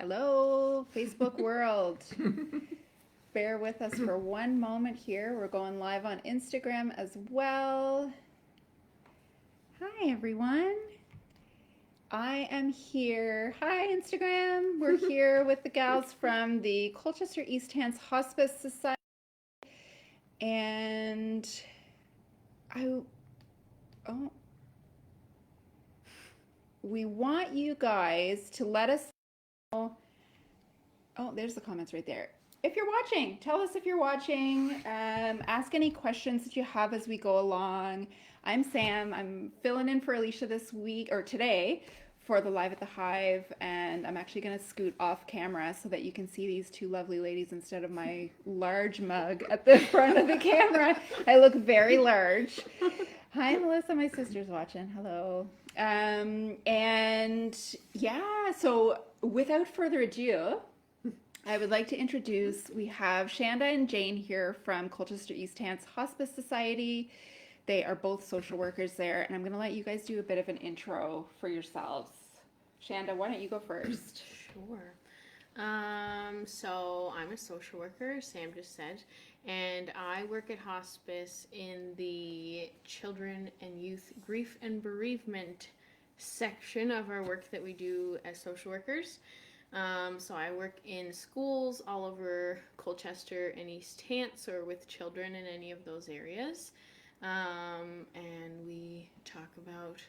Hello, Facebook world. Bear with us for one moment here. We're going live on Instagram as well. Hi, everyone. I am here. Hi, Instagram. We're here with the gals from the Colchester Hants Hospice Society. And we want you guys to let us know. Oh, there's the comments right there. If you're watching, tell us if you're watching. Ask any questions that you have as we go along. I'm Sam. I'm filling in for Alicia this week or today for the Live at the Hive, and I'm actually going to scoot off camera so that you can see these two lovely ladies instead of my large mug at the front of the camera. I look very large. Hi, Melissa. My sister's watching. Hello. And yeah, so without further ado, I would like to introduce, we have Shanda and Jane here from Colchester Hants Hospice Society. They are both social workers there, and I'm going to let you guys do a bit of an intro for yourselves. Shanda, why don't you go first? Sure. So I'm a social worker, Sam just said, and I work at hospice in the children and youth grief and bereavement section of our work that we do as social workers. So I work in schools all over Colchester and East Hants or with children in any of those areas. And we talk about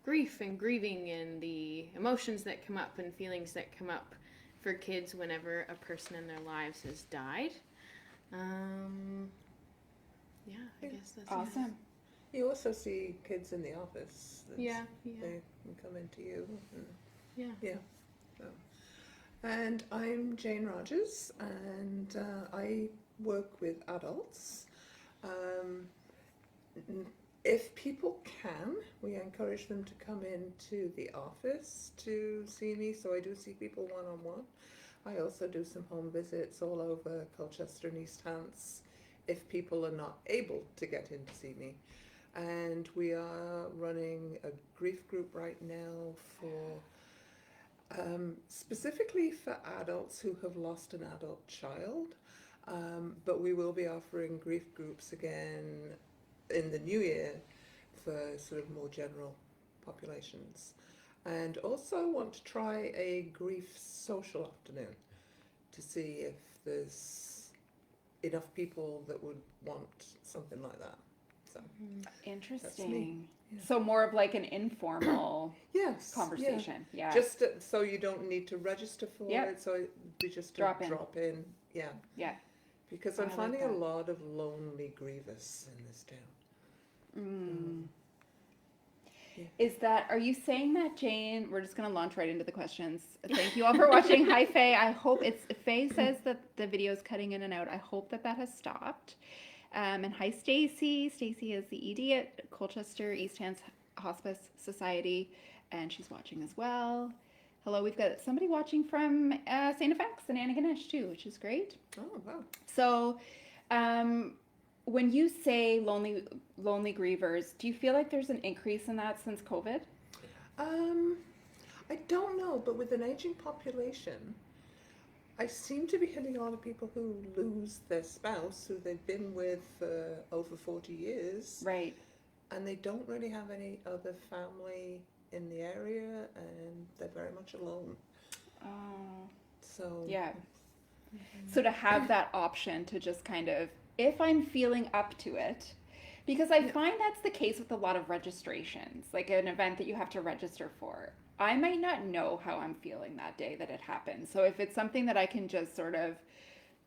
grief and grieving and the emotions that come up and feelings that come up for kids whenever a person in their lives has died. Yeah, I guess that's awesome. You also see kids in the office. Yeah. They can come into you. Yeah. So. And I'm Jane Rogers, and I work with adults. If people can, we encourage them to come into the office to see me, so I do see people one-on-one. I also do some home visits all over Colchester and East Hants if people are not able to get in to see me. And we are running a grief group right now for specifically for adults who have lost an adult child, but we will be offering grief groups again in the new year for sort of more general populations. And also want to try a grief social afternoon to see if there's enough people that would want something like that. So Interesting. Yeah. So more of like an informal yes, conversation. Yeah. Just so you don't need to register for it. So we just drop in. Yeah. Yeah. Because I'm finding a lot of lonely grievous in this town. Is that, are you saying that, Jane? We're just going to launch right into the questions. Thank you all for watching. Hi, Faye. I hope Faye says that the video is cutting in and out. I hope that has stopped. And hi, Stacy. Stacy is the ED at Colchester East Hants Hospice Society, and she's watching as well. Hello, we've got somebody watching from St. FX and Antigonish too, which is great. Oh, wow. So, when you say lonely grievers, do you feel like there's an increase in that since COVID? I don't know, but with an aging population, I seem to be hitting a lot of people who lose their spouse who they've been with for over 40 years. Right. And they don't really have any other family in the area, and they're very much alone. Oh. So. Yeah. So to have that option to just kind of, if I'm feeling up to it, because I find that's the case with a lot of registrations, like an event that you have to register for. I might not know how I'm feeling that day that it happens. So if it's something that I can just sort of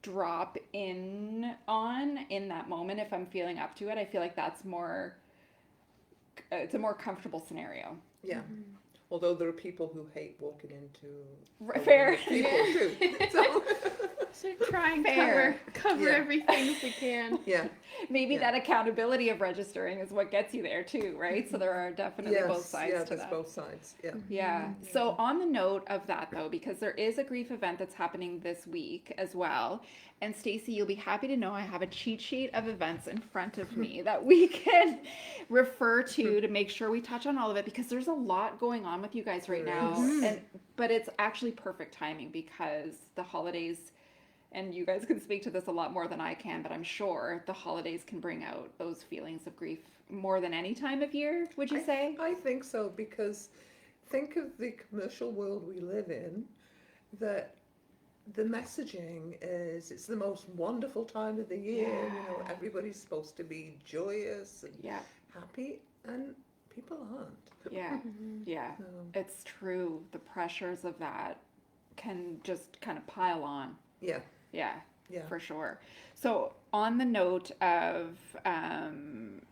drop in on in that moment, if I'm feeling up to it, I feel like that's it's a more comfortable scenario. Yeah. Although there are people who hate walking into fair people too. So. So try and Fair. cover Yeah. everything if we can. Yeah. Maybe Yeah. that accountability of registering is what gets you there too, right? So there are definitely both Yes. sides Yeah. to There's that. both sides. Yeah. Yeah. So on the note of that though, because there is a grief event that's happening this week as well. And Stacey, you'll be happy to know I have a cheat sheet of events in front of me that we can refer to make sure we touch on all of it, because there's a lot going on with you guys right There now. is. But it's actually perfect timing because the holidays, and you guys can speak to this a lot more than I can, but I'm sure the holidays can bring out those feelings of grief more than any time of year, would you say? I think so, because think of the commercial world we live in, that the messaging is it's the most wonderful time of the year. You know, everybody's supposed to be joyous and Yeah. happy, and people aren't. Yeah. Yeah. Um, It's true. The pressures of that can just kind of pile on. yeah, Yeah, yeah. for sure. So, on the note of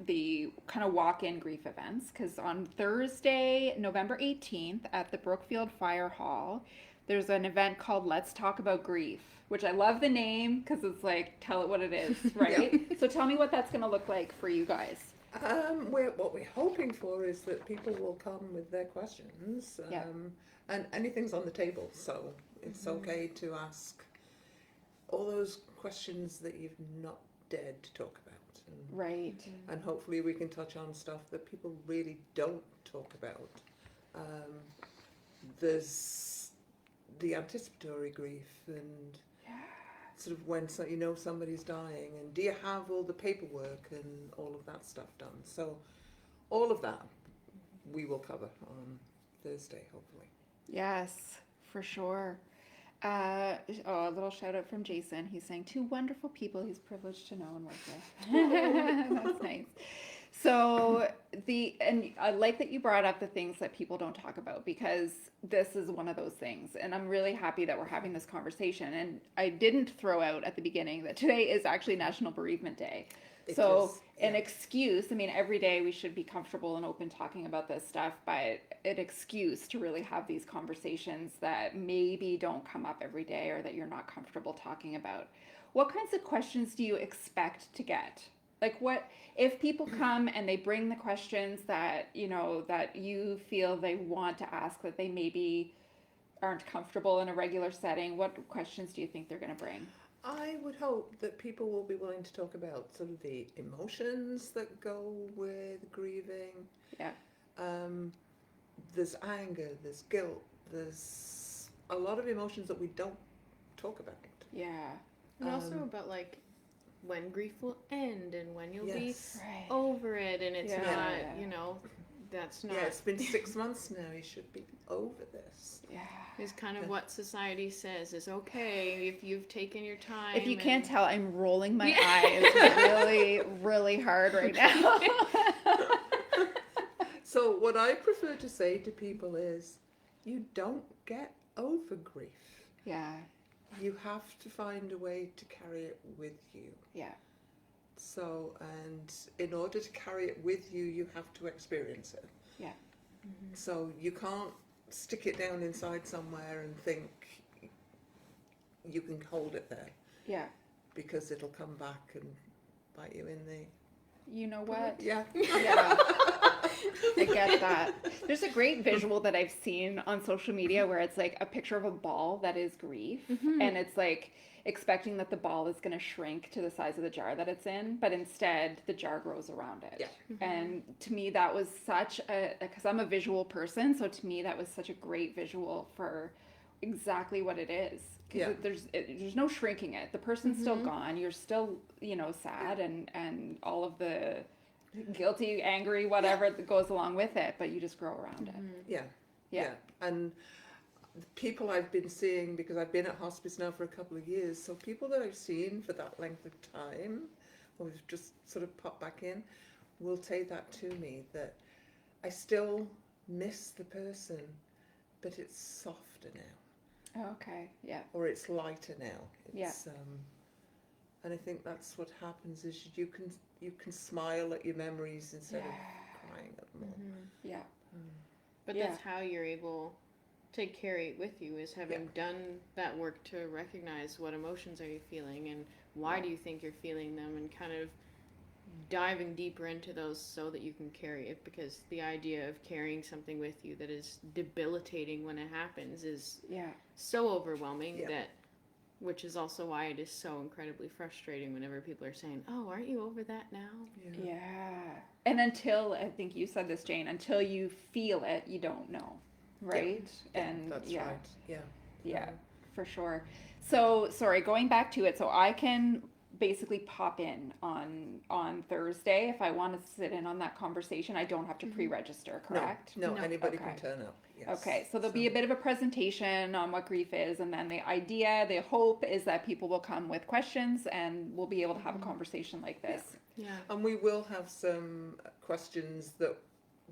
the kind of walk-in grief events, because on Thursday, November 18th at the Brookfield Fire Hall, there's an event called Let's Talk About Grief, which I love the name because it's like, tell it what it is, right? So tell me what that's going to look like for you guys. What we're hoping for is that people will come with their questions, Yeah. and anything's on the table, so it's okay to ask all those questions that you've not dared to talk about, Right. and hopefully we can touch on stuff that people really don't talk about. There's the anticipatory grief, and sort of when you know somebody's dying, and do you have all the paperwork and all of that stuff done. So all of that we will cover on Thursday, hopefully. Yes, for sure. A little shout out from Jason. He's saying, two wonderful people he's privileged to know and work with. That's nice. So and I like that you brought up the things that people don't talk about, because this is one of those things. And I'm really happy that we're having this conversation. And I didn't throw out at the beginning that today is actually National Bereavement Day. It So is, an yeah. excuse, I mean, every day we should be comfortable and open talking about this stuff, but an excuse to really have these conversations that maybe don't come up every day or that you're not comfortable talking about. What kinds of questions do you expect to get? Like, what if people come and they bring the questions that, you know, that you feel they want to ask that they maybe aren't comfortable in a regular setting? What questions do you think they're going to bring? I would hope that people will be willing to talk about sort of the emotions that go with grieving. Yeah. There's anger, there's guilt, there's a lot of emotions that we don't talk about. Yeah. And also about like when grief will end and when you'll Yes. Right. be over it, and it's Yeah. not, you know, that's not. Yeah, it's been 6 months now, you should be over this. Yeah. Is kind of what society says is okay if you've taken your time. If you can't and- tell, I'm rolling my Yeah. eyes really, really hard right now. So what I prefer to say to people is, you don't get over grief. Yeah. You have to find a way to carry it with you. Yeah. So, and in order to carry it with you, you have to experience it. Yeah. So you can't stick it down inside somewhere and think you can hold it there, Yeah. because it'll come back and bite you in the... You know what? Yeah. Yeah. I get that. There's a great visual that I've seen on social media where it's like a picture of a ball that is grief, and it's like expecting that the ball is going to shrink to the size of the jar that it's in, but instead the jar grows around it. Yeah. And to me that was such a, because I'm a visual person, so to me that was such a great visual for exactly what it is. Yeah. There's no shrinking it. The person's still gone. You're still, you know, sad and all of the guilty, angry, whatever that goes along with it, but you just grow around it. Yeah. Yeah. And the people I've been seeing, because I've been at hospice now for a couple of years, so people that I've seen for that length of time, or we've just sort of popped back in, will say that to me, that I still miss the person, but it's softer now. Oh, okay. Yeah. Or it's lighter now. Yeah. It's, and I think that's what happens is you can smile at your memories instead of crying at them all. Yeah. But Yeah. that's how you're able to carry it with you, is having done that work to recognize what emotions are you feeling and why do you think you're feeling them, and kind of diving deeper into those so that you can carry it, because the idea of carrying something with you that is debilitating when it happens is so overwhelming that, which is also why it is so incredibly frustrating whenever people are saying, oh, aren't you over that now? And until, I think you said this, Jane, until you feel it, you don't know, right? And that's right. Yeah, for sure. So, sorry, going back to it, so I can basically pop in on Thursday if I want to sit in on that conversation. I don't have to pre-register, correct? No, anybody can turn up. Yes. Okay, so there'll be a bit of a presentation on what grief is, and then the hope is that people will come with questions and we'll be able to have a conversation like this. And we will have some questions that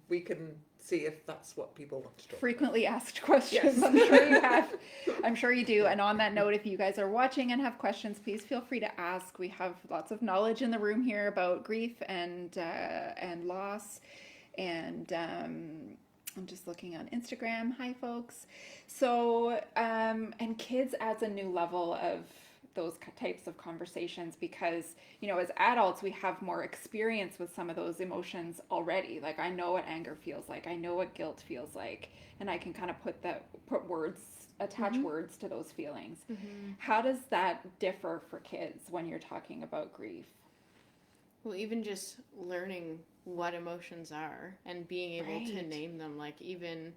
we can see if that's what people want to talk Frequently asked questions. Yes. I'm sure you have. I'm sure you do. And on that note, if you guys are watching and have questions, please feel free to ask. We have lots of knowledge in the room here about grief and loss. And I'm just looking on Instagram. Hi, folks. So, and kids adds a new level of those types of conversations, because, you know, as adults, we have more experience with some of those emotions already. Like, I know what anger feels like. I know what guilt feels like. And I can kind of attach words to those feelings. How does that differ for kids when you're talking about grief? Well, even just learning what emotions are and being able to name them, like, even,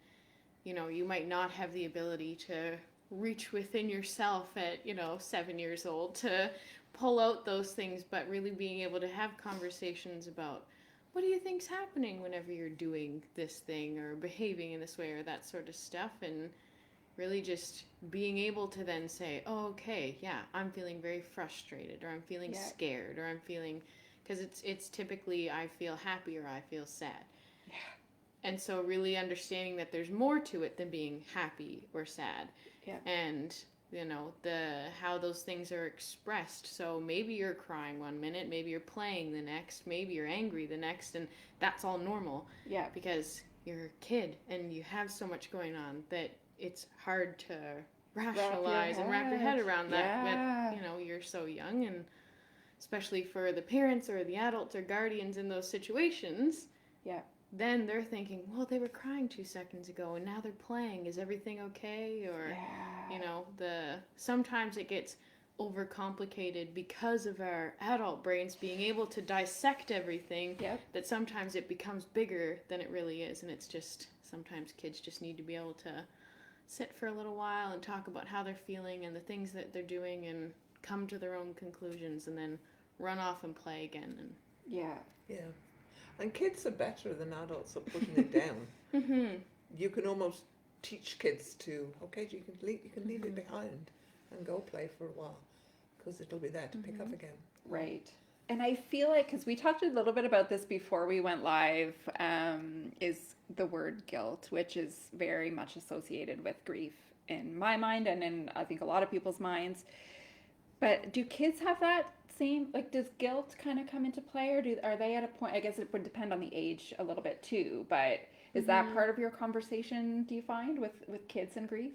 you know, you might not have the ability to reach within yourself at, 7 years old to pull out those things, but really being able to have conversations about, what do you think's happening whenever you're doing this thing or behaving in this way or that sort of stuff, and really just being able to then say, oh, okay, yeah, I'm feeling very frustrated, or I'm feeling scared, or I'm feeling, because it's typically I feel happy or I feel sad. And so really understanding that there's more to it than being happy or sad. And, how those things are expressed. So maybe you're crying one minute, maybe you're playing the next, maybe you're angry the next, and that's all normal. Because you're a kid and you have so much going on that it's hard to rationalize and wrap your head around that. But, you're so young, and especially for the parents or the adults or guardians in those situations. Then they're thinking, well, they were crying 2 seconds ago and now they're playing. Is everything okay? Or, sometimes it gets overcomplicated because of our adult brains being able to dissect everything, that sometimes it becomes bigger than it really is. And it's just, sometimes kids just need to be able to sit for a little while and talk about how they're feeling and the things that they're doing and come to their own conclusions and then run off and play again. And And kids are better than adults at putting it down. You can almost teach kids to, okay, you can leave it behind and go play for a while, because it'll be there to pick up again. Right. And I feel like, because we talked a little bit about this before we went live, is the word guilt, which is very much associated with grief in my mind and in, I think, a lot of people's minds. But do kids have that same, like, does guilt kind of come into play, or are they at a point, I guess it would depend on the age a little bit too, but is that part of your conversation, do you find, with kids and grief?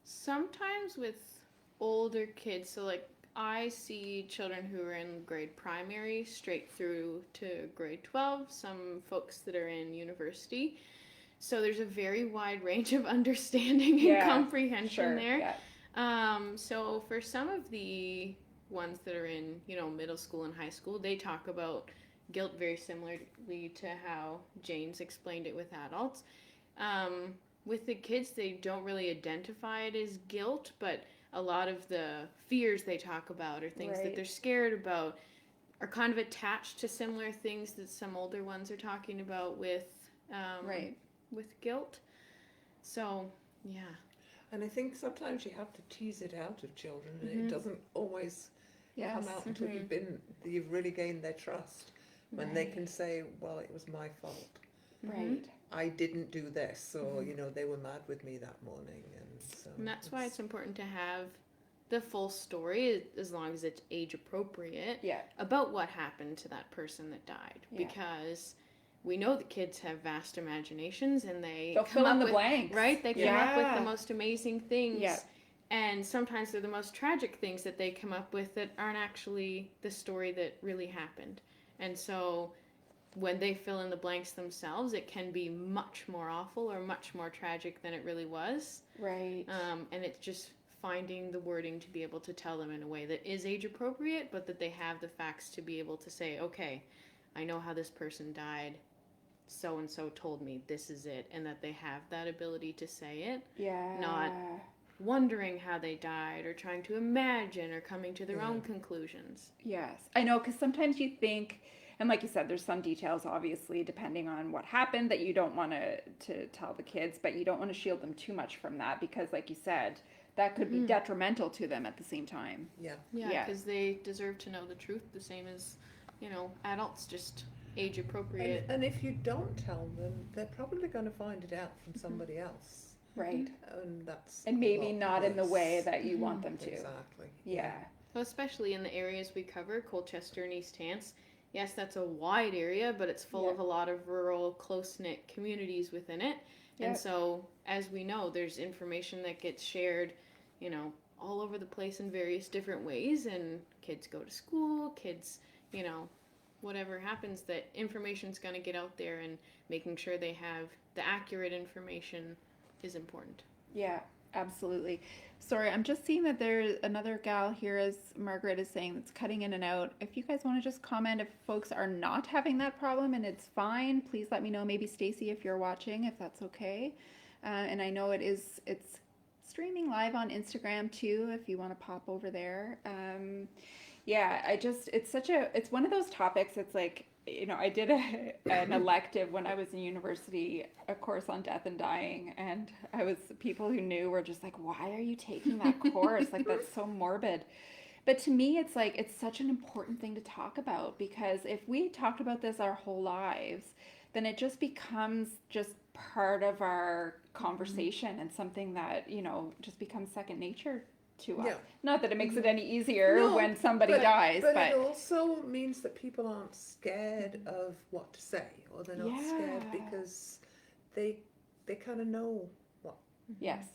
Sometimes with older kids, so like I see children who are in grade primary straight through to grade 12, some folks that are in university. So there's a very wide range of understanding and comprehension there. So for some of the ones that are in, middle school and high school, they talk about guilt very similarly to how Jane's explained it with adults. With the kids, they don't really identify it as guilt, but a lot of the fears they talk about or things that they're scared about are kind of attached to similar things that some older ones are talking about with guilt. So, And I think sometimes you have to tease it out of children, and it doesn't always come out until you've really gained their trust, when they can say, well, it was my fault. I didn't do this, or, they were mad with me that morning. And that's why it's important to have the full story, as long as it's age appropriate, about what happened to that person that died. Because we know that kids have vast imaginations and They'll fill in the blanks. Right? They come up with Yeah. the most amazing things. Yeah. And sometimes they're the most tragic things that they come up with that aren't actually the story that really happened. And so when they fill in the blanks themselves, it can be much more awful or much more tragic than it really was. Right. And it's just finding the wording to be able to tell them in a way that is age appropriate, but that they have the facts to be able to say, okay, I know how this person died. So and so told me this is it, and that they have that ability to say it, Yeah. not wondering how they died or trying to imagine or coming to their Yeah. own conclusions. Yes. I know, because sometimes you think, and like you said, there's some details, obviously, depending on what happened that you don't want to tell the kids, but you don't want to shield them too much from that because, like you said, that could be detrimental to them at the same time. Yeah. Yeah, Yeah. because they deserve to know the truth the same as, adults, just age appropriate. And if you don't tell them, they're probably going to find it out from somebody else. Right. And that's And a maybe lot not in the worse. way that you want them to. Exactly. Yeah. Well, especially in the areas we cover, Colchester and East Hants. Yes, that's a wide area, but it's full Yeah. of a lot of rural, close-knit communities within it. Yeah. And so, as we know, there's information that gets shared, all over the place in various different ways. And kids go to school, kids, whatever happens, that information's going to get out there, and making sure they have the accurate information is important. Yeah, absolutely. Sorry, I'm just seeing that there's another gal here, as Margaret is saying, that's cutting in and out. If you guys want to just comment if folks are not having that problem and it's fine, please let me know. Maybe Stacy, if you're watching, if that's okay. And I know it's streaming live on Instagram too, if you want to pop over there. Yeah, it's one of those topics. It's like, I did an elective when I was in university, a course on death and dying, and people who knew were just like, why are you taking that course? Like, that's so morbid. But to me, it's like, it's such an important thing to talk about, because if we talked about this our whole lives, then it just becomes just part of our conversation and something that, just becomes second nature to us. Yeah. Not that it makes it any easier No, when somebody dies, but but it also means that people aren't scared of what to say, or they're not scared Yeah. because they kind of know yes,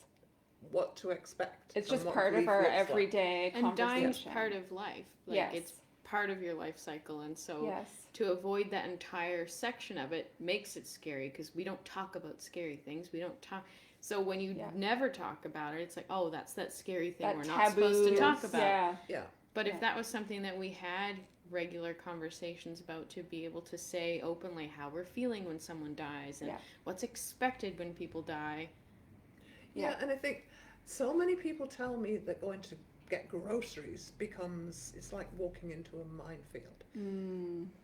what to expect. it's and just what part of grief our looks like. everyday And conversation. dying's part of life. Like, Yes. it's part of your life cycle. And so Yes. to avoid that entire section of it makes it scary, because we don't talk about scary things. We don't talk. So when you Yeah. never talk about it, it's like, oh, that's that scary thing That we're not supposed to taboo, talk about. Yeah. Yeah. But Yeah. if that was something that we had regular conversations about, to be able to say openly how we're feeling when someone dies and Yeah. what's expected when people die. Yeah, and I think so many people tell me that going to get groceries it's like walking into a minefield,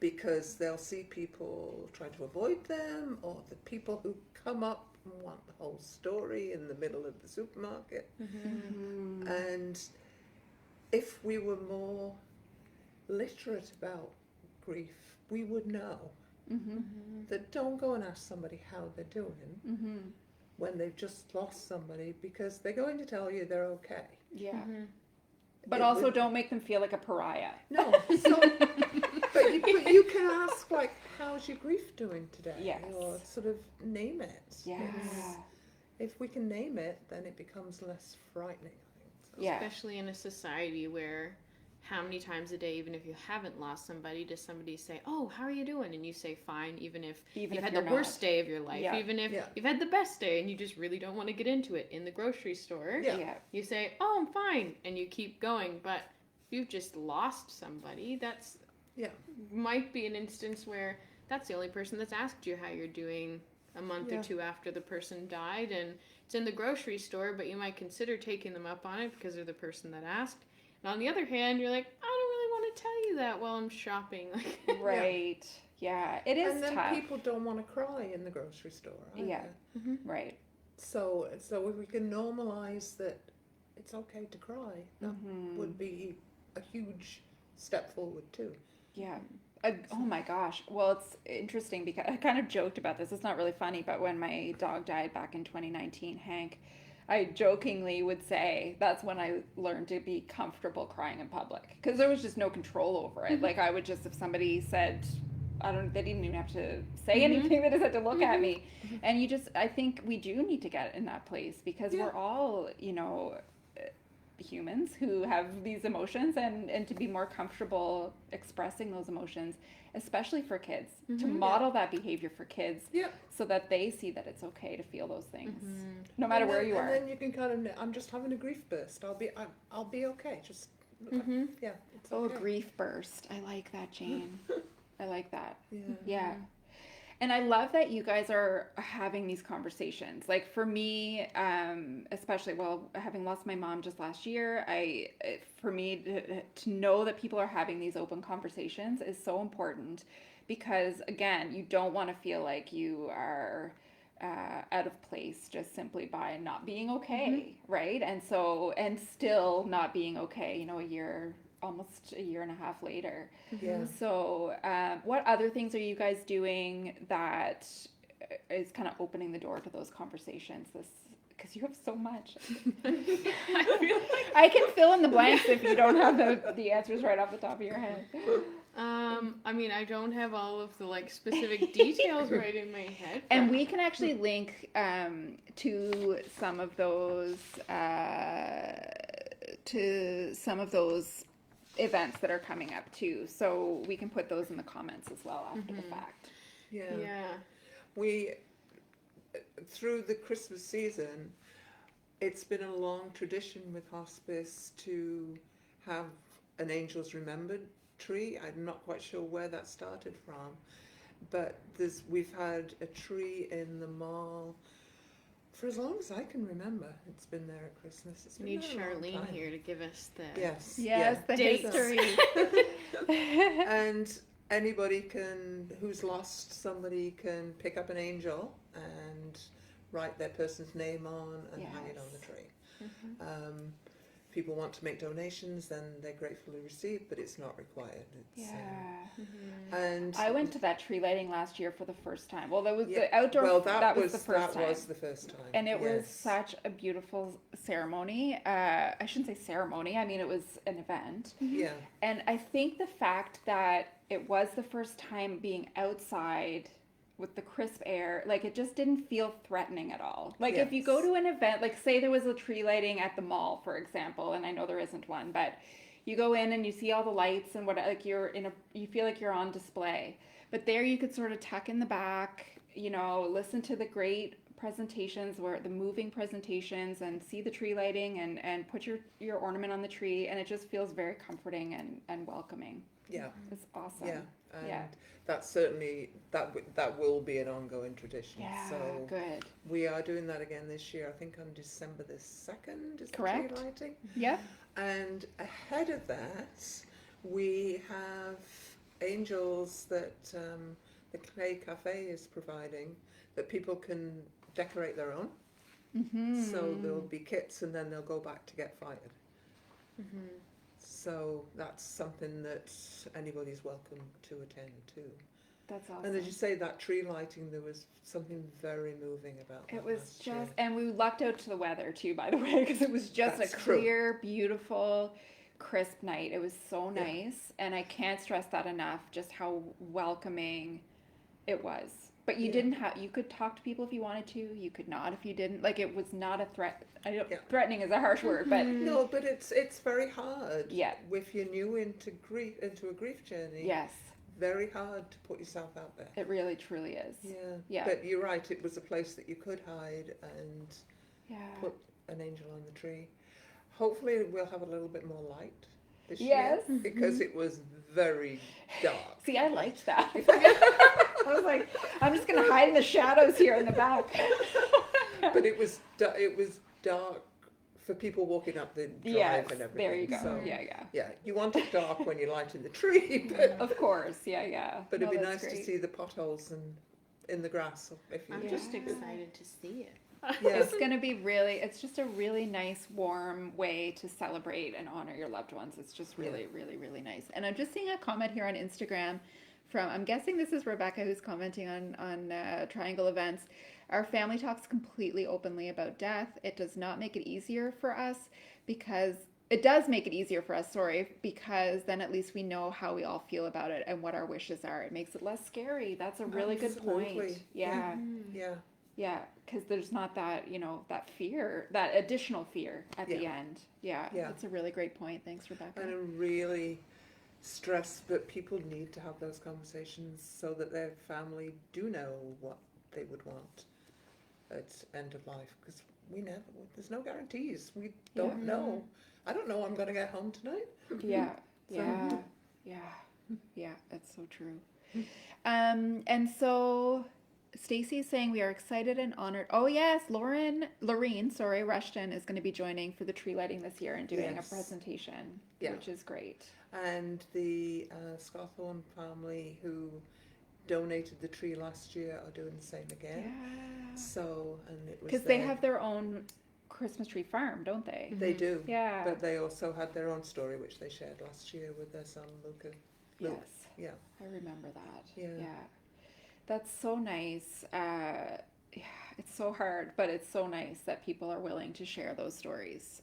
because they'll see people trying to avoid them, or the people who come up and want the whole story in the middle of the supermarket. And if we were more literate about grief, we would know that don't go and ask somebody how they're doing when they've just lost somebody, because they're going to tell you they're okay. Yeah. But It also would- don't make them feel like a pariah. No, so, but you can ask, like, how's your grief doing today? Yes. Or sort of name it. Yeah. It's- If we can name it, then it becomes less frightening, I think. So. Yeah. Especially in a society where how many times a day, even if you haven't lost somebody, does somebody say, oh, how are you doing? And you say fine, even if Even you've if had you're the worst not. day of your life, Yeah. even if Yeah. you've had the best day and you just really don't want to get into it. In the grocery store, Yeah. you say, oh, I'm fine, and you keep going. But if you've just lost somebody, that's might be an instance where that's the only person that's asked you how you're doing a month Yeah. or two after the person died, and it's in the grocery store, but you might consider taking them up on it because they're the person that asked. And on the other hand, you're like, I don't really want to tell you that while I'm shopping. Right. Yeah. It is And then tough. people don't want to cry in the grocery store either. Yeah. Right. So if we can normalize that it's okay to cry, that would be a huge step forward too. Yeah. Oh my gosh. Well, it's interesting because I kind of joked about this. It's not really funny, but when my dog died back in 2019, Hank, I jokingly would say that's when I learned to be comfortable crying in public, because there was just no control over it. Like, I would just, if somebody said, they didn't even have to say anything. They just had to look at me. And I think we do need to get in that place because we're all, humans who have these emotions, and to be more comfortable expressing those emotions, especially for kids, to model that behavior for kids, so that they see that it's okay to feel those things, no matter where you are. And then you can kind of, I'm just having a grief burst. I'll be okay. Just it's okay. Grief burst. I like that, Jane. I like that. Yeah. And I love that you guys are having these conversations. Like for me, especially, having lost my mom just last year, for me to know that people are having these open conversations is so important, because again, you don't want to feel like you are out of place just simply by not being okay, right? And still not being okay, almost a year and a half later. So what other things are you guys doing that is kind of opening the door to those conversations, because you have so much? I feel like I can fill in the blanks if you don't have the answers right off the top of your head. I mean, I don't have all of the specific details right in my head. And we can actually link to some of those events that are coming up too, so we can put those in the comments as well after the fact. We, through the Christmas season, it's been a long tradition with Hospice to have an Angels Remembered tree. I'm not quite sure where that started from, but we've had a tree in the mall for as long as I can remember. It's been there at Christmas. It's been We need there a long Charlene time. here to give us the The dates. history. And anybody who's lost somebody can pick up an angel and write their person's name on and hang it on the tree. People want to make donations, then they're gratefully received, but it's not required. And I went to that tree lighting last year for the first time. Well, that was the outdoor. Well, that was the first time. That was the first time. And it was such a beautiful ceremony. I shouldn't say ceremony. I mean, it was an event. Yeah. And I think the fact that it was the first time being outside with the crisp air, it just didn't feel threatening at all. If you go to an event, say there was a tree lighting at the mall, for example, and I know there isn't one, but you go in and you see all the lights and you feel like you're on display. But there you could sort of tuck in the back, listen to the great presentations, the moving presentations, and see the tree lighting and put your ornament on the tree, and it just feels very comforting and welcoming. Yeah. It's awesome. And that's certainly, that will be an ongoing tradition. Yeah, so good. We are doing that again this year. I think on December the 2nd is the Correct. tree lighting. Yeah. And ahead of that, we have angels that the Clay Cafe is providing, that people can decorate their own. So there'll be kits, and then they'll go back to get fired. So that's something that anybody's welcome to attend to. That's awesome. And as you say, that tree lighting, there was something very moving about that. It was last year. and we lucked out to the weather too, by the way, because it was just That's a true. clear, beautiful, crisp night. It was so nice, and I can't stress that enough, just how welcoming it was. But you didn't you could talk to people if you wanted to, you could not if you didn't. It was not a threat. Threatening is a harsh word, but No, but it's very hard. Yeah. If you're new into a grief journey. yes, Very hard to put yourself out there. it really truly is. Yeah. But you're right, it was a place that you could hide and put an angel on the tree. Hopefully we'll have a little bit more light this Yes. year, because it was very dark. See, I liked that. I was like, I'm just going to hide in the shadows here in the back. But it was dark for people walking up the drive and everything. There you go. So, Yeah. You want it dark when you're lighting the tree, but Of course. Yeah. But No, it'd be that's nice to great. see the potholes in the grass. If you I'm just excited to see it. It's going to be it's just a really nice, warm way to celebrate and honor your loved ones. It's just really, really, really nice. And I'm just seeing a comment here on Instagram from, I'm guessing this is Rebecca, who's commenting on Triangle Events. Our family talks completely openly about death. It does not make it easier for us because it does make it easier for us, because then at least we know how we all feel about it and what our wishes are. It makes it less scary. That's a really good point. Absolutely. Yeah. Yeah. Yeah, because there's not that, that fear, that additional fear at the Yeah. end. Yeah, Yeah. that's a really great point. Thanks, Rebecca. And I really stress that people need to have those conversations so that their family do know what they would want at end of life, because there's no guarantees. We don't know. I don't know I'm going to get home tonight. Yeah, yeah, yeah, that's so true. And so Stacy's saying we are excited and honored. Oh yes, Lorene, Rushton is going to be joining for the tree lighting this year and doing Yes. a presentation, Yeah. which is great. And the Scawthorne family who donated the tree last year are doing the same again. Yeah. So, and it was Because they have their own Christmas tree farm, don't they? They do. Yeah. But they also had their own story, which they shared last year with their son, Luke. Yes. Yeah. I remember that. Yeah. That's so nice. It's so hard, but it's so nice that people are willing to share those stories.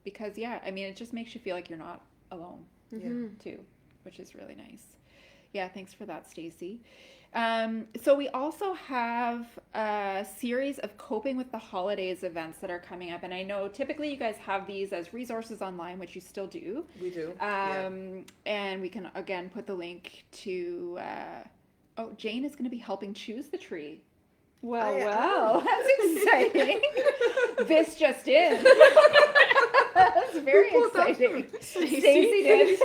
Because, it just makes you feel like you're not alone, too, which is really nice. Yeah, thanks for that, Stacy. So we also have a series of coping with the holidays events that are coming up. And I know typically you guys have these as resources online, which you still do. We do. And we can, again, put the link to... Jane is going to be helping choose the tree. Well, that's exciting. This just in. That's very exciting. Stacy did.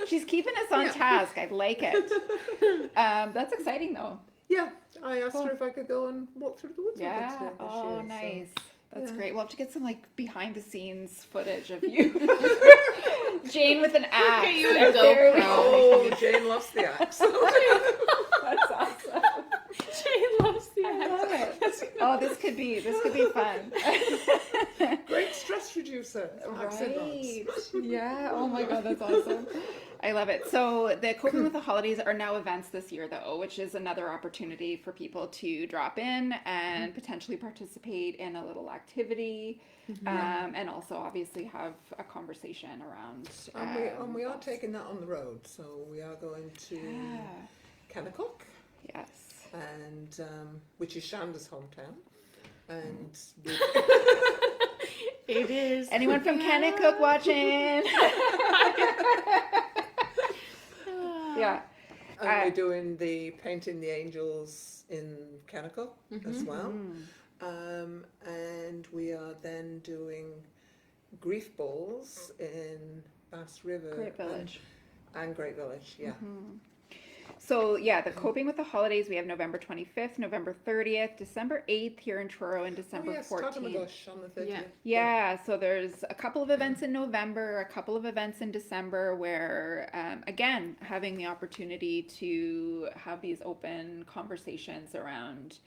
She's keeping us on task. I like it. That's exciting, though. Yeah, I asked her if I could go and walk through the woods with her Yeah. today this Oh, year, nice. so, That's yeah. great. We'll have to get some behind the scenes footage of you. Jane with an axe. Get you a That's very- GoPro. Oh, Jane loves the axe. That's awesome. Jane loves the I love it. Oh, this could be fun. Great stress reducer. Axe and Right. rods. Yeah. Oh my God, that's awesome. I love it. So the Coping with the Holidays are now events this year, though, which is another opportunity for people to drop in and potentially participate in a little activity, and also obviously have a conversation around. And we are taking that on the road, so we are going to Kennecock, Yes. and which is Shanda's hometown, and It is. Anyone from Kennecook watching? Yeah. and we're doing the Painting the Angels in Kennecock as well. And we are then doing grief balls in Bass River. Great Village. And Great Village, yeah. So yeah, the Coping with the Holidays, we have November 25th, November 30th, December 8th here in Truro, and December Oh yes, 14th. Tottamagosh on the 30th. Yeah, so there's a couple of events in November, a couple of events in December where, again, having the opportunity to have these open conversations around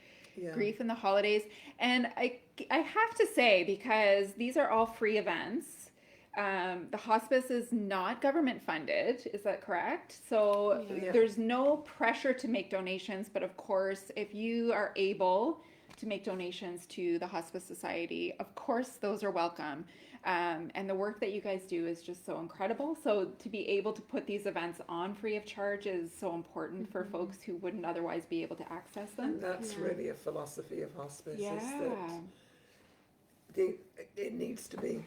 grief and the holidays. And I have to say, because these are all free events, the hospice is not government funded, is that correct? So there's no pressure to make donations, but of course, if you are able to make donations to the Hospice Society, of course those are welcome. And the work that you guys do is just so incredible. So to be able to put these events on free of charge is so important for folks who wouldn't otherwise be able to access them. And that's really a philosophy of hospice, is Yeah. that it needs to be,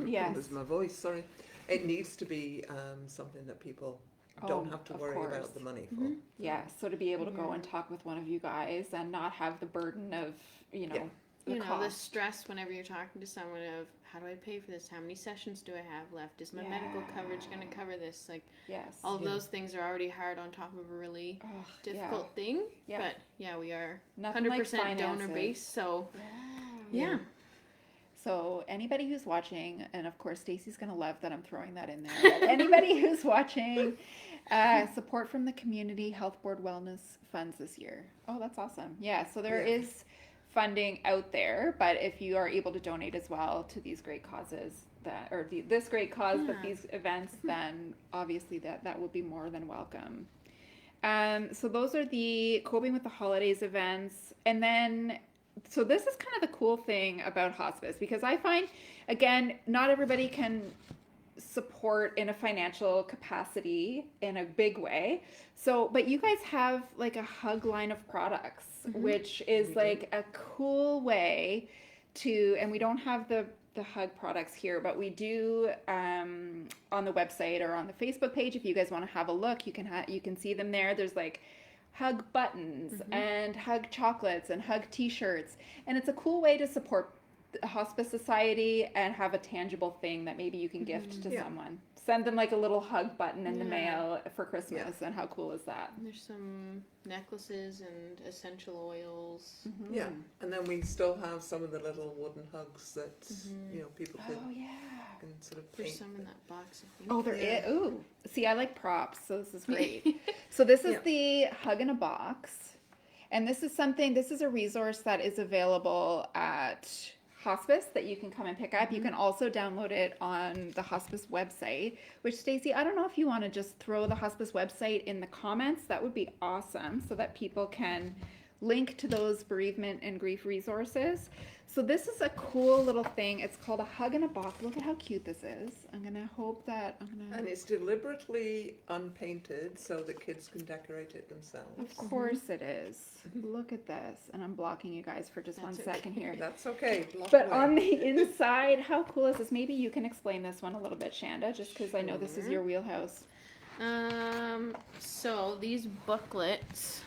Yes. lose my voice, sorry. It needs to be something that people don't have to of worry course. about the money for. Yeah, so to be able to go and talk with one of you guys and not have the burden of, the The cost. stress whenever you're talking to someone of, how do I pay for this? How many sessions do I have left? Is my medical coverage going to cover this? Like, Yes. all of those things are already hard on top of a really Ugh, difficult thing. Yeah. But yeah, we are Nothing like 100% donor finances. based. So Yeah. So anybody who's watching, and of course Stacy's going to love that I'm throwing that in there. But anybody who's watching, support from the Community Health Board Wellness Funds this year. Oh, that's awesome. Yeah, so there is funding out there, but if you are able to donate as well to these great causes this great cause, but these events, then obviously that will be more than welcome. So those are the Coping with the Holidays events. And then so this is kind of the cool thing about hospice, because I find, again, not everybody can support in a financial capacity in a big way. So, but you guys have like a hug line of products, which is We like a cool way to, and we don't have the hug products here, but we do on the website or on the Facebook page. If you guys want to have a look, you can see them there. There's like hug buttons and hug chocolates and hug t-shirts, and it's a cool way to support the hospice society and have a tangible thing that maybe you can gift to someone. Send them like a little hug button in the mail for Christmas, and how cool is that? There's some necklaces and essential oils. Yeah, and then we still have some of the little wooden hugs that people can, Oh yeah. can sort of There's paint. some in that box. I think. Oh, there is. Ooh, see, I like props, so this is great. So this is Yeah. the Hug in a Box, and this is a resource that is available at Hospice that you can come and pick up. You can also download it on the Hospice website, which, Stacey, I don't know if you want to just throw the Hospice website in the comments. That would be awesome, so that people can link to those bereavement and grief resources. So this is a cool little thing. It's called a Hug in a Box. Look at how cute this is. And it's deliberately unpainted so that kids can decorate it themselves. Of course it is. Look at this. And I'm blocking you guys for just That's 1 second here. That's okay. block But away. on the inside, how cool is this? Maybe you can explain this one a little bit, Shanda, just because I know this is your wheelhouse. So these booklets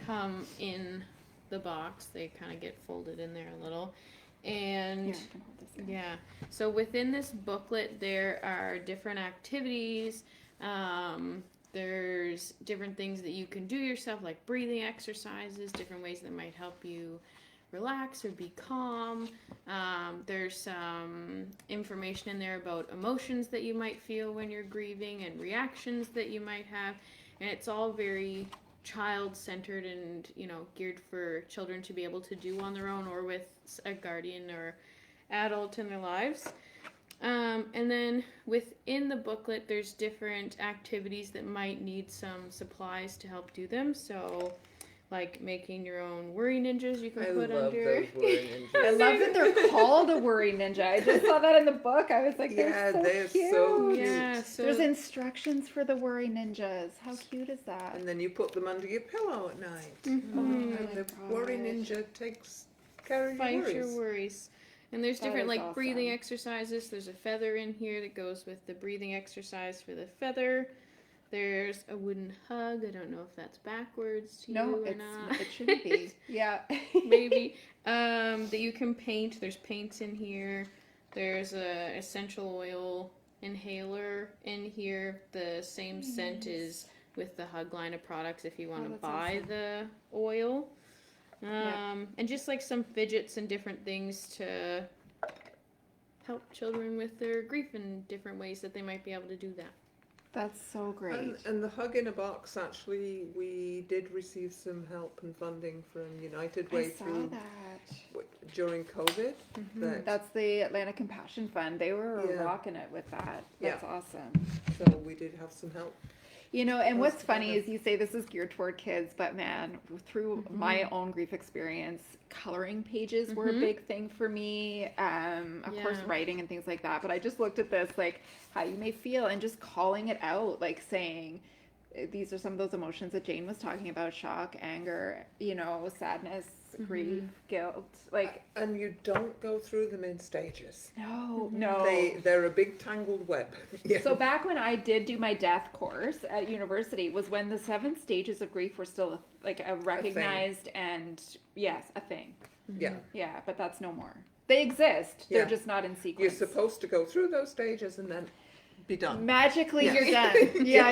come in the box. They kind of get folded in there a little. And Here, I can hold this down. yeah, so within this booklet there are different activities. There's different things that you can do yourself, like breathing exercises, different ways that might help you relax or be calm. There's some information in there about emotions that you might feel when you're grieving and reactions that you might have. And it's all very child-centered and, geared for children to be able to do on their own or with a guardian or adult in their lives. And then within the booklet, there's different activities that might need some supplies to help do them. So, like making your own worry ninjas you can I put love under. those worry ninjas. I love that they're called a worry ninja. I just saw that in the book. I was like, Yeah, they're they're so cute. so cute. Yeah, so There's instructions for the worry ninjas. How cute is that? And then you put them under your pillow at night. Mhm. And my the worry gosh. ninja takes care of your fight worries. your worries. And there's That different is like breathing awesome. exercises. There's a feather in here that goes with the breathing exercise for the feather. There's a wooden hug. I don't know if that's backwards to No, you or not. it shouldn't be. Yeah. Maybe. That you can paint. There's paints in here. There's a essential oil inhaler in here. The same scent is with the hug line of products if you want to that's buy awesome. the oil. Yeah. And just like some fidgets and different things to help children with their grief in different ways that they might be able to do that. That's so great. And the Hug in a Box, actually, we did receive some help and funding from United I Way saw through that. during COVID. That, That's the Atlantic Compassion Fund. They were Yeah. rocking it with that. That's awesome. so we did have some help. And what's Those funny together. is you say this is geared toward kids, but man, through my own grief experience, coloring pages were a big thing for me. Of course, Yeah. writing and things like that. But I just looked at this, like how you may feel, and just calling it out, like saying, these are some of those emotions that Jane was talking about: shock, anger, sadness, grief, guilt. Like, And you don't go through them in stages. no. They're a big tangled web. Yeah. So back when I did do my death course at university was when the 7 stages of grief were still like a recognized and a thing. Yeah. Yeah, but that's no more. They exist. They're Yeah. just not in You're sequence. supposed to go through those stages and then be done. Magically, Yeah. you're done. Yeah.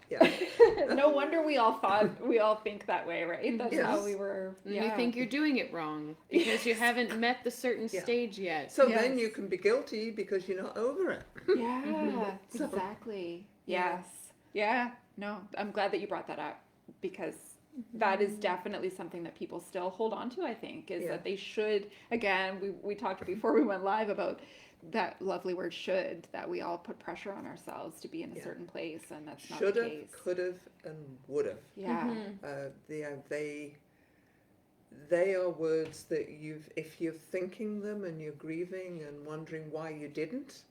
Yeah. No wonder we all think that way, right? That's Yes. how we were. And Yeah. you think you're doing it wrong because you haven't met the certain Yeah. stage yet. So Yes. then you can be guilty because you're not over it. Yeah, So- exactly. Yeah. Yes. Yeah. No, I'm glad that you brought that up because that is definitely something that people still hold on to, I think, is Yeah. that they should, again, we talked before we went live about that lovely word should, that we all put pressure on ourselves to be in a Yeah. certain place, and that's not Should the have, case. could have, and would have. Yeah. Mhm. They they are words that if you're thinking them and you're grieving and wondering why you didn't,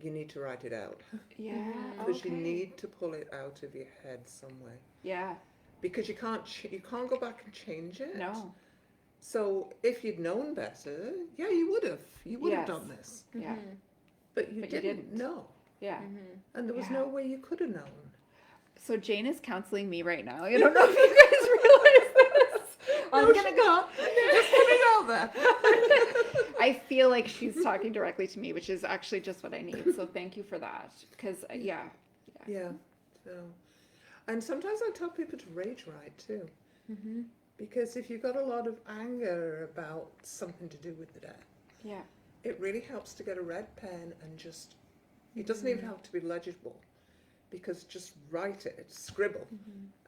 you need to write it out. Yeah. Mhm. Because you Okay. need to pull it out of your head somewhere. Yeah. Because you can't go back and change it. No. So if you'd known better, yeah, you would have. You would have Yes. done this. Yeah. Mhm. But you But you didn't didn't. know. Yeah. Mhm. And there was Yeah. no way you could have known. So Jane is counseling me right now. I don't know if you guys realize this. I'm No, gonna she's go. not. Just put it out there. I feel like she's talking directly to me, which is actually just what I need. So thank you for that. Because yeah. Yeah. So, and sometimes I tell people to rage write too, Mhm. because if you've got a lot of anger about something to do with the death, Yeah. it really helps to get a red pen and just. It doesn't even have to be legible, because just write it, scribble,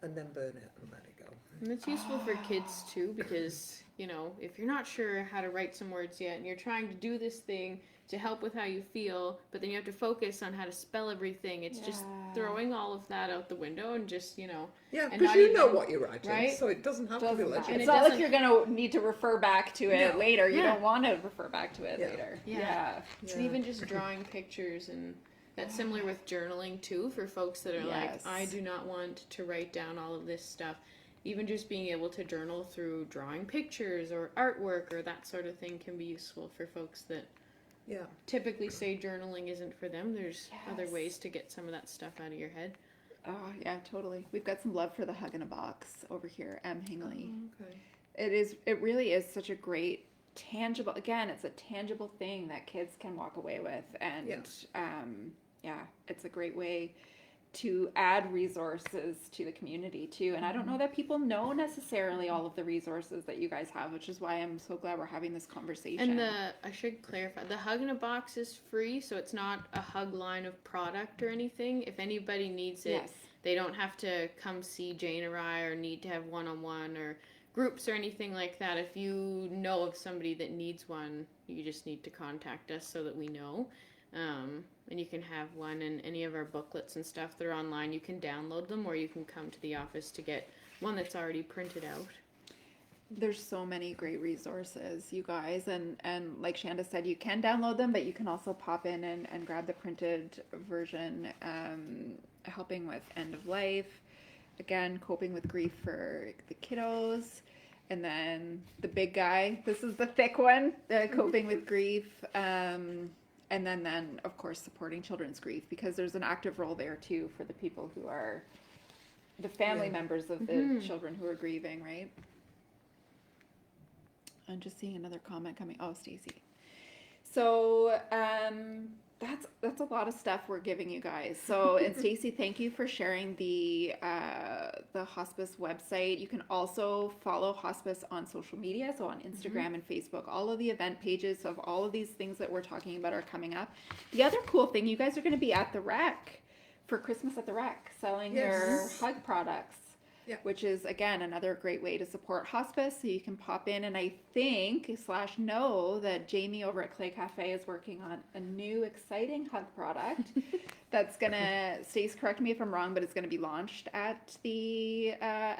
and then burn it and let it go. And it's useful for kids too, because, you know, if you're not sure how to write some words yet and you're trying to do this thing to help with how you feel, but then you have to focus on how to spell everything, it's just Yeah. throwing all of that out the window and just, you know, Yeah, And because not you know even- what you're writing, right? so it doesn't have to be Doesn't matter. legible. And It's it not like doesn't- you're gonna need to refer back to it No. later. You Yeah. don't want to refer back to it Yeah. later. Yeah. Yeah. Yeah. and even just drawing pictures, and that's similar with journaling too, for folks that are Yes. like, I do not want to write down all of this stuff. Even just being able to journal through drawing pictures or artwork or that sort of thing can be useful for folks that Yeah. typically say journaling isn't for them. There's other Yes. ways to get some of that stuff out of your head. Oh yeah, totally. We've got some love for the hug in a box over here, Hingley. Okay. It really is such a great tangible, again, it's a tangible thing that kids can walk away with, and yeah, it's a great way to add resources to the community too. And I don't know that people know necessarily all of the resources that you guys have, which is why I'm so glad we're having this conversation. And I should clarify, the Hug in a Box is free, so it's not a hug line of product or anything. If anybody needs it, yes. they don't have to come see Jane or I, or need to have one-on-one or groups or anything like that. If you know of somebody that needs one, you just need to contact us so that we know. And you can have one, and any of our booklets and stuff, they're online. You can download them, or you can come to the office to get one that's already printed out. There's so many great resources, you guys, and like Shanda said, you can download them, but you can also pop in and grab the printed version, helping with end of life, again, coping with grief for the kiddos, and then the big guy, this is the thick one, coping with grief, and then of course supporting children's grief, because there's an active role there too for the people who are the family Yeah. members of the children who are grieving, right? I'm just seeing another comment coming. Oh, Stacy. So that's a lot of stuff we're giving you guys. So, and Stacy, thank you for sharing the Hospice website. You can also follow Hospice on social media, so on Instagram and Facebook. All of the event pages of all of these things that we're talking about are coming up. The other cool thing, you guys are going to be at the Rec for Christmas at the Rec, selling your Yes. hug products. Yeah. Which is, again, another great way to support hospice. So you can pop in, and I think / know that Jamie over at Clay Cafe is working on a new exciting hug product that's gonna, Stace, correct me if I'm wrong, but it's gonna be launched at the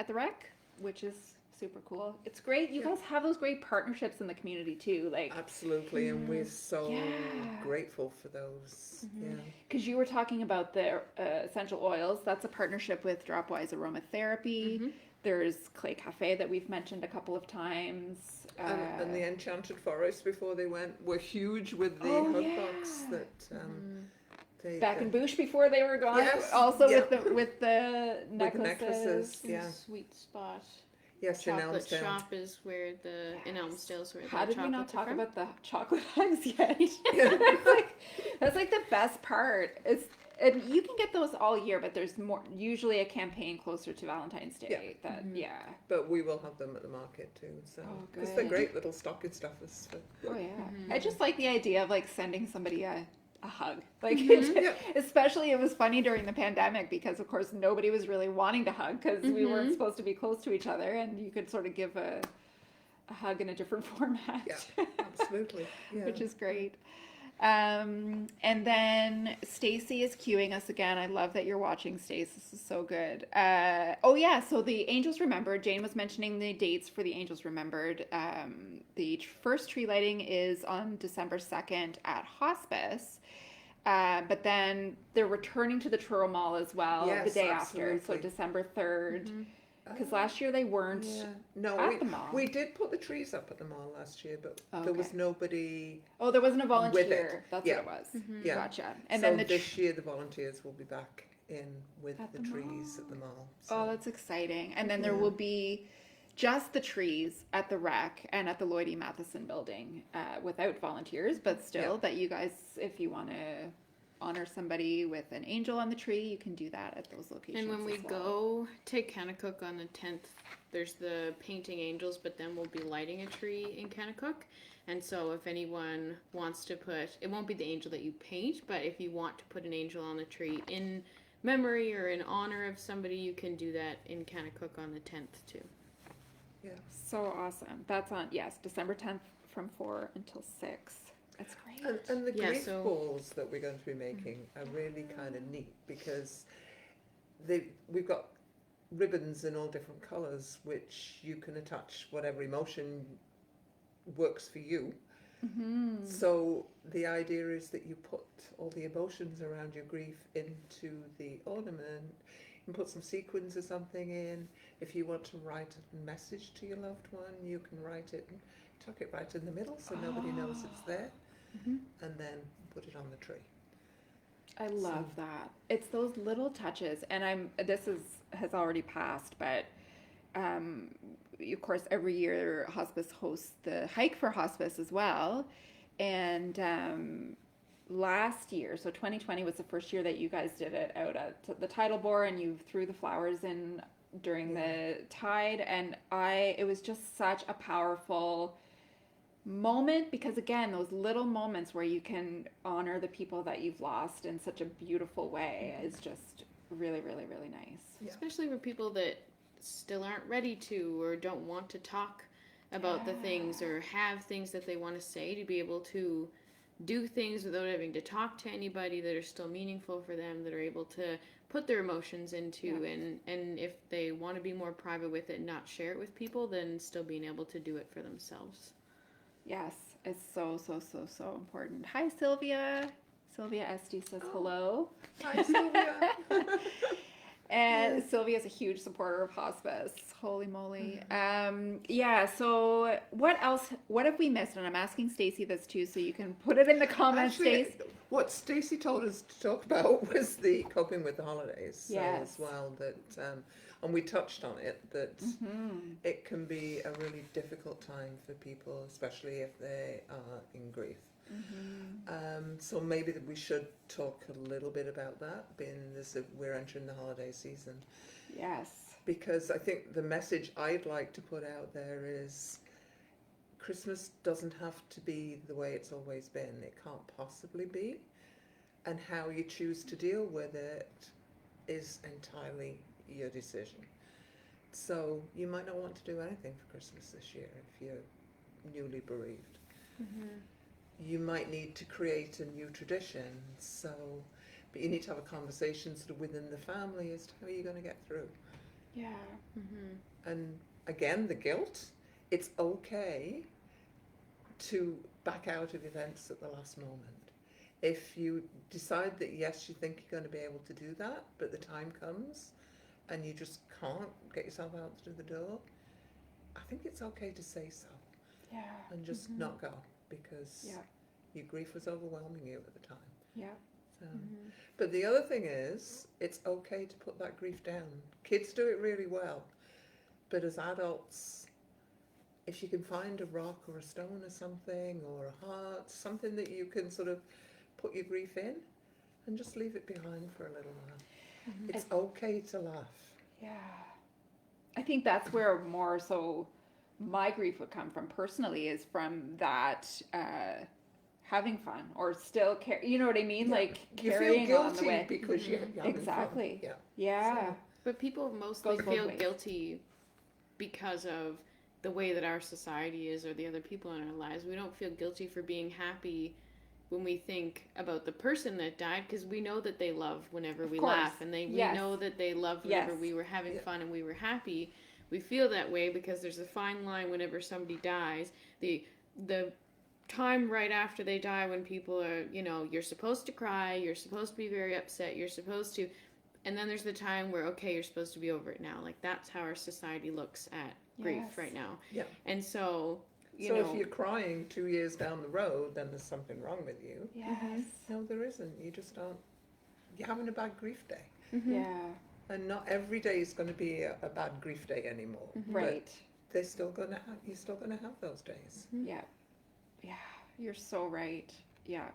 Rec, which is super cool. It's great. You Yeah. guys have those great partnerships in the community too, like Absolutely, and we're so Yeah. grateful for those. Yeah. because you were talking about the essential oils. That's a partnership with Dropwise Aromatherapy. There's Clay Cafe that we've mentioned a couple of times. And the Enchanted Forest before they went were huge with the Oh, hug yeah. box that they Back in Boosh before they were gone. Yes, Also yeah. with the necklaces. necklaces. Yeah. Sweet Spot. yes in Chocolate Elmsdale. shop is where in Elmsdale is where How the did we not chocolates are talk from. about the chocolate hugs yet? That's like the best part. And you can get those all year, but there's usually a campaign closer to Valentine's Day. But we will have them at the market too, so Oh, because they're good. great little stocking stuffers. Oh yeah. I just like the idea of like sending somebody a hug. Like Yeah. especially it was funny during the pandemic because of course nobody was really wanting to hug because we weren't supposed to be close to each other, and you could sort of give a hug in a different format. Yeah, absolutely. Yeah. Which is great. And then Stacy is cueing us again. I love that you're watching, Stace. This is so good. Oh yeah, so the Angels Remembered. Jane was mentioning the dates for the Angels Remembered. The first tree lighting is on December 2nd at Hospice. But then they're returning to the Truro Mall as well the Yes, day after, so absolutely. December 3rd. Mm-hmm. Because last year they weren't Yeah. No, at the mall. we did put the trees up at the mall last year, but Oh, there was okay. nobody. Oh, there wasn't a With volunteer. it. That's Yeah. what it was. Mm-hmm. Yeah. Gotcha. And So then the this year the volunteers will be back in with At the the trees mall. at the mall. Oh, So. that's exciting. And then there Yeah. will be just the trees at the rec and at the Lloyd E. Matheson building without volunteers, but still Yeah. that you guys, if you want to honor somebody with an angel on the tree, you can do that at those locations. And when we as well. go to Kanakuk on the 10th, there's the painting angels, but then we'll be lighting a tree in Kanakuk. And so if anyone wants to put, it won't be the angel that you paint, but if you want to put an angel on the tree in memory or in honor of somebody, you can do that in Kanakuk on the 10th too. Yeah. So awesome. That's on, yes, December 10th from 4 until 6. That's great. And the Yeah, grief so- balls that we're going to be making are really kind of neat because we've got ribbons in all different colours which you can attach whatever emotion works for you. Mm-hmm. So the idea is that you put all the emotions around your grief into the ornament. You can put some sequins or something in. If you want to write a message to your loved one, you can write it and tuck it right in the middle so nobody knows it's there, Mhm. and then put it on the tree. I love that. It's those little touches, and has already passed, but of course every year Hospice hosts the hike for Hospice as well, and last year, so 2020 was the first year that you guys did it out at the tidal bore, and you threw the flowers in during the tide, and it was just such a powerful moment because again those little moments where you can honor the people that you've lost in such a beautiful way is just really really really nice. Yeah. Especially for people that still aren't ready to or don't want to talk about the things or have things that they want to say, to be able to do things without having to talk to anybody, that are still meaningful for them, that are able to put their emotions into, and if they want to be more private with it and not share it with people, then still being able to do it for themselves. Yes, it's so important. Hi Sylvia. Sylvia Esty says hello. Hi, Sylvia. And Sylvia's a huge supporter of Hospice. Holy moly. Yeah, so what else? What have we missed? And I'm asking Stacey this too, so you can put it in the comments, Actually, Stace. what Stacey told us to talk about was the coping with the holidays. Yes. As well, that and we touched on it, that it can be a really difficult time for people, especially if they are in grief. So maybe that we should talk a little bit about that, being as if we're entering the holiday season. Yes. Because I think the message I'd like to put out there is Christmas doesn't have to be the way it's always been. It can't possibly be. And how you choose to deal with it is entirely your decision. So you might not want to do anything for Christmas this year if you're newly bereaved. You might need to create a new tradition. But you need to have a conversation sort of within the family as to how you're going to get through. Yeah. And again, the guilt. It's okay to back out of events at the last moment. If you decide that yes, you think you're going to be able to do that, but the time comes and you just can't get yourself out through the door, I think it's okay to say so. Yeah. And just not go, because your grief was overwhelming you at the time. Yeah. So, but the other thing is, it's okay to put that grief down. Kids do it really well, but as adults, if you can find a rock or a stone or something, or a heart, something that you can sort of put your grief in, and just leave it behind for a little while. It's okay to laugh. Yeah. I think that's where more so my grief would come from personally, is from that having fun or still you know what I mean? Yeah. Like You carrying feel on the guilty way. because you're having Exactly. fun. Yeah. But people mostly Goes both feel ways. guilty because of the way that our society is or the other people in our lives. We don't feel guilty for being happy when we think about the person that died, because we know that they love whenever we course. laugh, and we Yes. know that they loved whenever Yes. we were having Yeah. fun and we were happy. We feel that way because there's a fine line whenever somebody dies. The time right after they die, when people are, you're supposed to cry, you're supposed to be very upset, you're supposed to, and then there's the time where, okay, you're supposed to be over it now. Like, that's how our society looks at grief Yes. right now. Yeah. And so, So if you're crying 2 years down the road, then there's something wrong with you. Yes. No, there isn't. You just aren't. You're having a bad grief day, Yeah. and not every day is going to be a bad grief day anymore. Right. But you're still going to have those days. Yeah. Yeah. You're so right. Yeah.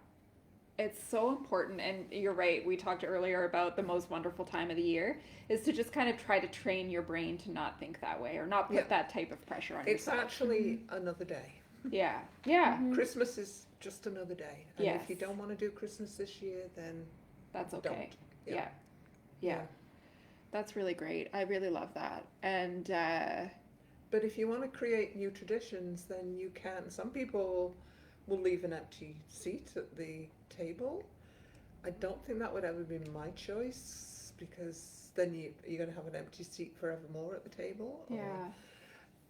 It's so important, and you're right. We talked earlier about the most wonderful time of the year is to just kind of try to train your brain to not think that way or not put Yeah. that type of pressure on It's yourself. actually another day. Yeah. Yeah. Christmas is just another day. And Yes. if you don't want to do Christmas this year, then That's okay. don't. Yeah. Yeah. That's really great. I really love that. And But if you want to create new traditions, then you can. Some people will leave an empty seat at the table. I don't think that would ever be my choice, because then you're going to have an empty seat forevermore at the table. yeah.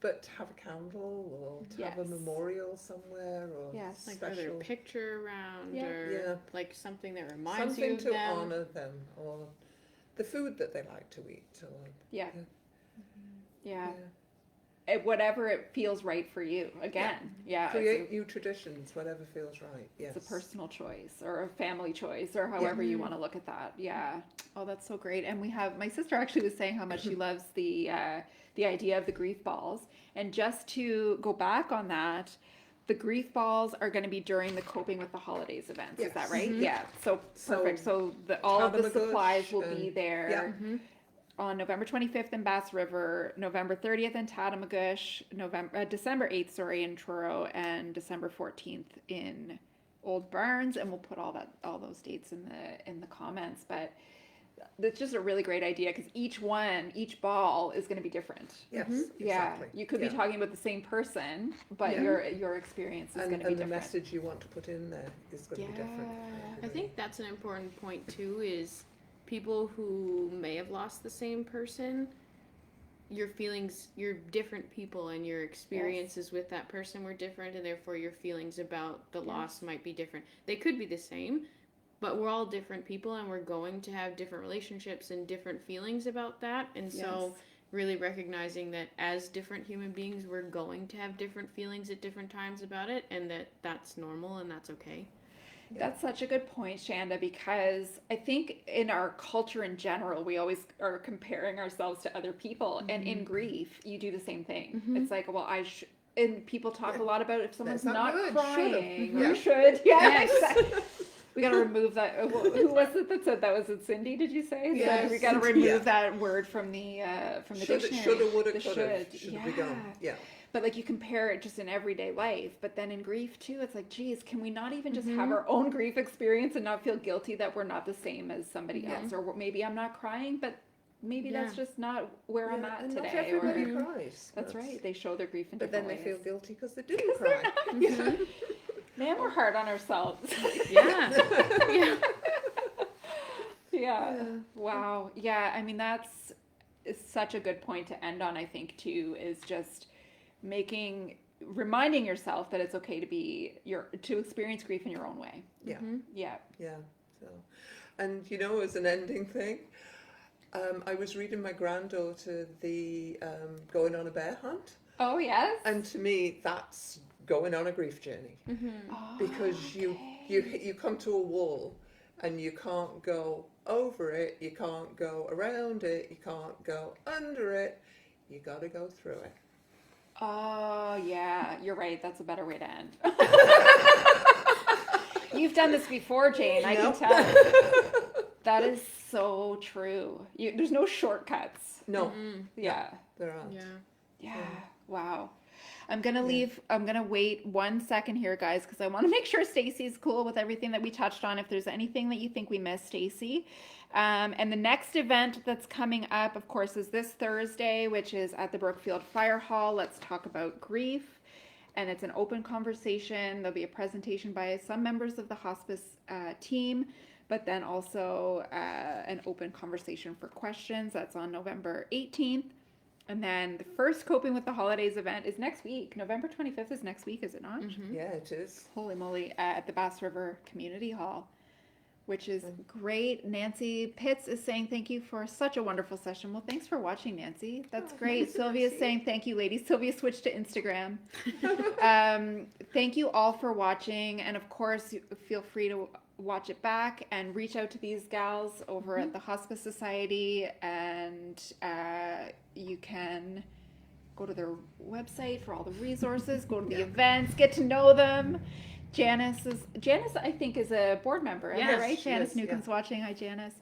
But to have a candle, or to have a Yes. memorial somewhere, or Yes. like, are there a special picture around, Yeah. or Yeah. like something that reminds you something of to them? honor them, or the food that they like to eat, or Yeah. yeah. Whatever it feels right for you. Again. Yeah. Create new traditions, whatever feels right. Yes. It's a personal choice or a family choice or however you want to look at that. Yeah. Oh, that's so great. And we have, my sister actually was saying how much she loves the idea of the grief balls. And just to go back on that, the grief balls are going to be during the Coping with the Holidays events. Is that Yes. right? Yeah. So perfect. So all of the Tabernacle supplies will be and- there. Yeah. On November 25th in Bass River, November 30th in Tatamagouche, December 8th, in Truro, and December 14th in Old Barns, and we'll put all those dates in the comments. But it's just a really great idea because each ball is going to be different. Yes. Yeah, Exactly. you could be talking about the same person, but Yeah. your experience is And, going to be and the different. message you want to put in there is going to be different. I think that's an important point too, is people who may have lost the same person, your feelings, you're different people, and your experiences with that person were different, and therefore your feelings about the loss might be different. They could be the same, but we're all different people, and we're going to have different relationships and different feelings about that. And so Yes. really recognizing that as different human beings, we're going to have different feelings at different times about it, and that's normal and that's okay. That's such a good point, Shanda, because I think in our culture in general, we always are comparing ourselves to other people. And in grief, you do the same thing. It's like, well, and people talk a lot about if someone's That's not not good. crying, Should've. you should. Yeah, Yes. exactly. We got to remove that. Who was it that said that? Was it Cindy? Did you say? Yes. So we got to remove Yeah. that word from the dictionary. Shoulda, woulda, The coulda. should. Should be gone. Yeah. But like you compare it just in everyday life, but then in grief too, it's like, geez, can we not even just have our own grief experience and not feel guilty that we're not the same as somebody else? Or maybe I'm not crying, but maybe that's just not where I'm at and today. Not everybody Or, cries. that's right. They show their grief in But then different they ways. feel guilty because they didn't cry. Man, we're hard on ourselves. Yeah. Yeah. Yeah. Wow. Yeah. I mean, that's such a good point to end on, I think, too, is just reminding yourself that it's okay to experience grief in your own way. Yeah. Yeah. Yeah. So, and as an ending thing, I was reading my granddaughter the Going on a Bear Hunt, Oh, yes. and to me that's going on a grief journey, Oh, because you come to a wall and you can't go over it, you can't go around it, you can't go under it, you got to go through it. Oh, yeah. You're right. That's a better way to end. You've done this before, Jane. I can tell. That is so true. There's no shortcuts. No, Yeah. there aren't. Yeah. Wow. I'm going to wait 1 second here, guys, because I want to make sure Stacy's cool with everything that we touched on. If there's anything that you think we missed, Stacy. And the next event that's coming up, of course, is this Thursday, which is at the Brookfield Fire Hall. Let's talk about grief. and it's an open conversation. There'll be a presentation by some members of the hospice team, but then also an open conversation for questions. That's on November 18th. And then the first Coping with the Holidays event is next week. November 25th is next week, is it not? Mm-hmm. Yeah, it is. Holy moly, at the Bass River Community Hall, which is great. Nancy Pitts is saying thank you for such a wonderful session. Well, thanks for watching, Nancy. That's great. thanks, Sylvia's Nancy. saying thank you, ladies. Sylvia switched to Instagram. Thank you all for watching. And of course, feel free to watch it back and reach out to these gals over at the Hospice Society. And you can go to their website for all the resources, go to the events, get to know them. Janice, I think, is a board member, am I Yes, right? she Janice is, Newcomb's watching. Hi, Janice.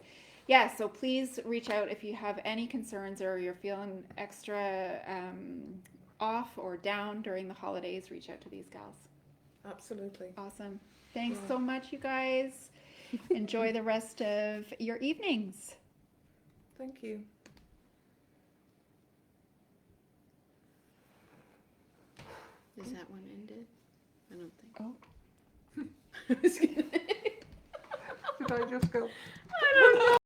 Yeah, so please reach out if you have any concerns or you're feeling extra off or down during the holidays. Reach out to these gals. Absolutely. Awesome. Thanks so much, you guys. Enjoy the rest of your evenings. Thank you. Is that one ended? I don't think. Oh. I was gonna- Did I just go? I don't know.